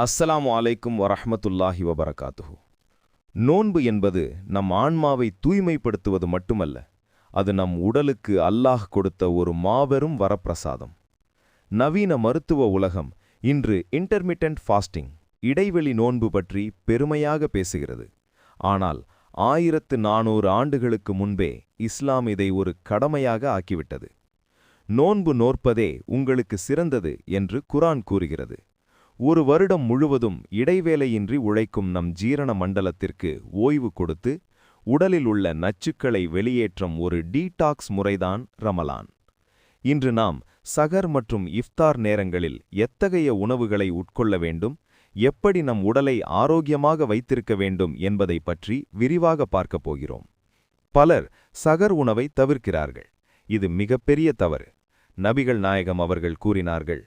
அஸ்ஸலாமு அலைக்கும் வரஹ்மத்துல்லாஹி வபரகாத்துஹு. நோன்பு என்பது நம் ஆன்மாவை தூய்மைப்படுத்துவது மட்டுமல்ல, அது நம் உடலுக்கு அல்லாஹ் கொடுத்த ஒரு மாபெரும் வரப்பிரசாதம். நவீன மருத்துவ உலகம் இன்று இன்டர்மிட்டன்ட் ஃபாஸ்டிங், இடைவெளி நோன்பு பற்றி பெருமையாக பேசுகிறது. ஆனால் 1400 ஆண்டுகளுக்கு முன்பே இஸ்லாம் இதை ஒரு கடமையாக ஆக்கிவிட்டது. நோன்பு நோற்பதே உங்களுக்கு சிறந்தது என்று குர்ஆன் கூறுகிறது. ஒரு வருடம் முழுவதும் இடைவேளையின்றி உழைக்கும் நம் ஜீரண மண்டலத்திற்கு ஓய்வு கொடுத்து உடலில் உள்ள நச்சுக்களை வெளியேற்றும் ஒரு டீடாக்ஸ் முறைதான் ரமலான். இன்று நாம் சகர் மற்றும் இஃப்தார் நேரங்களில் எத்தகைய உணவுகளை உட்கொள்ள வேண்டும், எப்படி நம் உடலை ஆரோக்கியமாக வைத்திருக்க வேண்டும் என்பதை பற்றி விரிவாக பார்க்கப் போகிறோம். பலர் சகர் உணவை தவிர்க்கிறார்கள். இது மிகப்பெரிய தவறு. நபிகள் நாயகம் அவர்கள் கூறினார்கள்,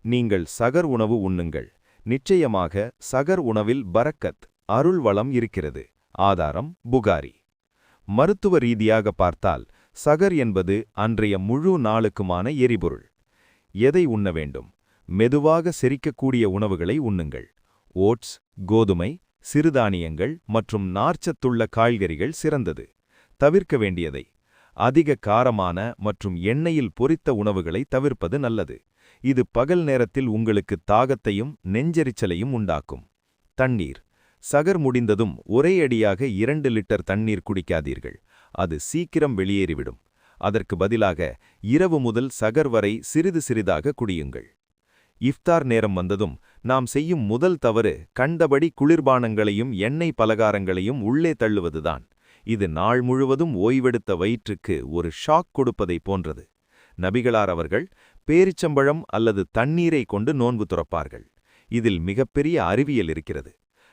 நீங்கள் சகர் உணவு உண்ணுங்கள், நிச்சயமாக சகர் உணவில் பரக்கத், அருள் வளம் இருக்கிறது. ஆதாரம் புகாரி. மருத்துவ ரீதியாக பார்த்தால் சகர் என்பது அன்றைய முழு நாளுக்குமான எரிபொருள். எதை உண்ண வேண்டும்? மெதுவாக செரிக்கக்கூடிய உணவுகளை உண்ணுங்கள். ஓட்ஸ், கோதுமை, சிறுதானியங்கள் மற்றும் நார்ச்சத்துள்ள காய்கறிகள் சிறந்தது. தவிர்க்க வேண்டியதை: அதிக காரமான மற்றும் எண்ணெயில் பொரித்த உணவுகளை தவிர்ப்பது நல்லது. இது பகல் நேரத்தில் உங்களுக்கு தாகத்தையும் நெஞ்செரிச்சலையும் உண்டாக்கும். தண்ணீர்: சகர் முடிந்ததும் ஒரே அடியாக 2 லிட்டர் தண்ணீர் குடிக்காதீர்கள். அது சீக்கிரம் வெளியேறிவிடும். அதற்கு பதிலாக இரவு முதல் சகர் வரை சிறிது சிறிதாக குடியுங்கள். இஃப்தார் நேரம் வந்ததும் நாம் செய்யும் முதல் தவறு கண்டபடி குளிர்பானங்களையும் எண்ணெய் பலகாரங்களையும் உள்ளே தள்ளுவதுதான். இது நாள் முழுவதும் ஓய்வெடுத்த வயிற்றுக்கு ஒரு ஷாக் கொடுப்பதை போன்றது. நபிகளார் அவர்கள் பேரிச்சம்பழம் அல்லது தண்ணீரை கொண்டு நோன்பு துறப்பார்கள். இதில் மிகப்பெரிய அறிவியல் இருக்கிறது.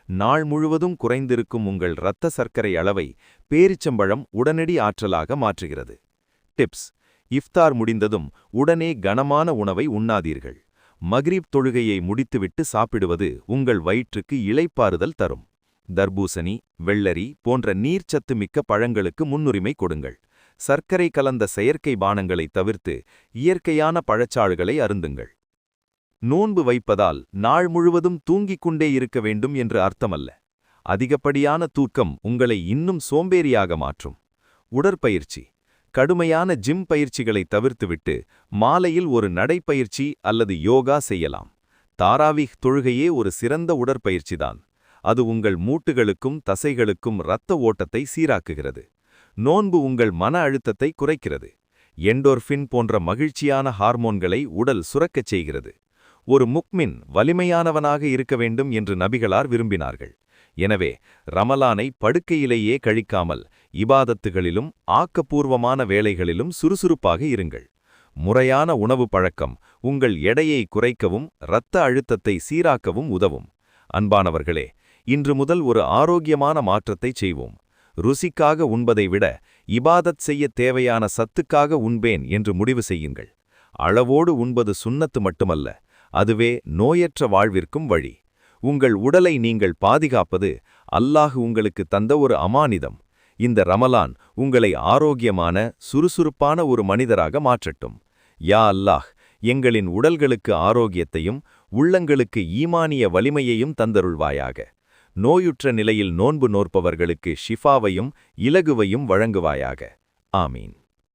நாள் முழுவதும் குறைந்திருக்கும் உங்கள் இரத்த சர்க்கரை அளவை பேரிச்சம்பழம் உடனடி ஆற்றலாக மாற்றுகிறது. டிப்ஸ்: இஃப்தார் முடிந்ததும் உடனே கனமான உணவை உண்ணாதீர்கள். மக்ரிப் தொழுகையை முடித்துவிட்டு சாப்பிடுவது உங்கள் வயிற்றுக்கு இளைப்பாறுதல் தரும். தர்பூசணி, வெள்ளரி போன்ற நீர்ச்சத்து மிக்க பழங்களுக்கு முன்னுரிமை கொடுங்கள். சர்க்கரை கலந்த செயற்கை பானங்களை தவிர்த்து இயற்கையான பழச்சாறுகளை அருந்துங்கள். நோன்பு வைப்பதால் நாள் முழுவதும் தூங்கிக் கொண்டே இருக்க வேண்டும் என்று அர்த்தமல்ல. அதிகப்படியான தூக்கம் உங்களை இன்னும் சோம்பேறியாக மாற்றும். உடற்பயிற்சி: கடுமையான ஜிம் பயிற்சிகளை தவிர்த்துவிட்டு மாலையில் ஒரு நடைப்பயிற்சி அல்லது யோகா செய்யலாம். தாராவீஹ் தொழுகையே ஒரு சிறந்த உடற்பயிற்சிதான். அது உங்கள் மூட்டுகளுக்கும் தசைகளுக்கும் இரத்த ஓட்டத்தை சீராக்குகிறது. நோன்பு உங்கள் மன அழுத்தத்தை குறைக்கிறது. எண்டோர்ஃபின் போன்ற மகிழ்ச்சியான ஹார்மோன்களை உடல் சுரக்கச் செய்கிறது. ஒரு முக்மின் வலிமையானவனாக இருக்க வேண்டும் என்று நபிகளார் விரும்பினார்கள். எனவே ரமலானை படுக்கையிலேயே கழிக்காமல் இபாதத்துகளிலும் ஆக்கப்பூர்வமான வேலைகளிலும் சுறுசுறுப்பாக இருங்கள். முறையான உணவு பழக்கம் உங்கள் எடையை குறைக்கவும் இரத்த அழுத்தத்தை சீராக்கவும் உதவும். அன்பானவர்களே, இன்று முதல் ஒரு ஆரோக்கியமான மாற்றத்தை செய்வோம். ருசிக்காக உண்பதை விட இபாதத் செய்ய தேவையான சத்துக்காக உண்பேன் என்று முடிவு செய்யுங்கள். அளவோடு உண்பது சுன்னத்து மட்டுமல்ல, அதுவே நோயற்ற வாழ்விற்கும் வழி. உங்கள் உடலை நீங்கள் பாதுகாப்பது அல்லாஹ் உங்களுக்கு தந்த ஒரு அமானிதம். இந்த ரமலான் உங்களை ஆரோக்கியமான, சுறுசுறுப்பான ஒரு மனிதராக மாற்றட்டும். யா அல்லாஹ், எங்களின் உடல்களுக்கு ஆரோக்கியத்தையும் உள்ளங்களுக்கு ஈமானிய வலிமையையும் தந்தருள்வாயாக. நோயுற்ற நிலையில் நோன்பு நோற்பவர்களுக்கு ஷிஃபாவையும் இலகுவையும் வழங்குவாயாக. ஆமீன்.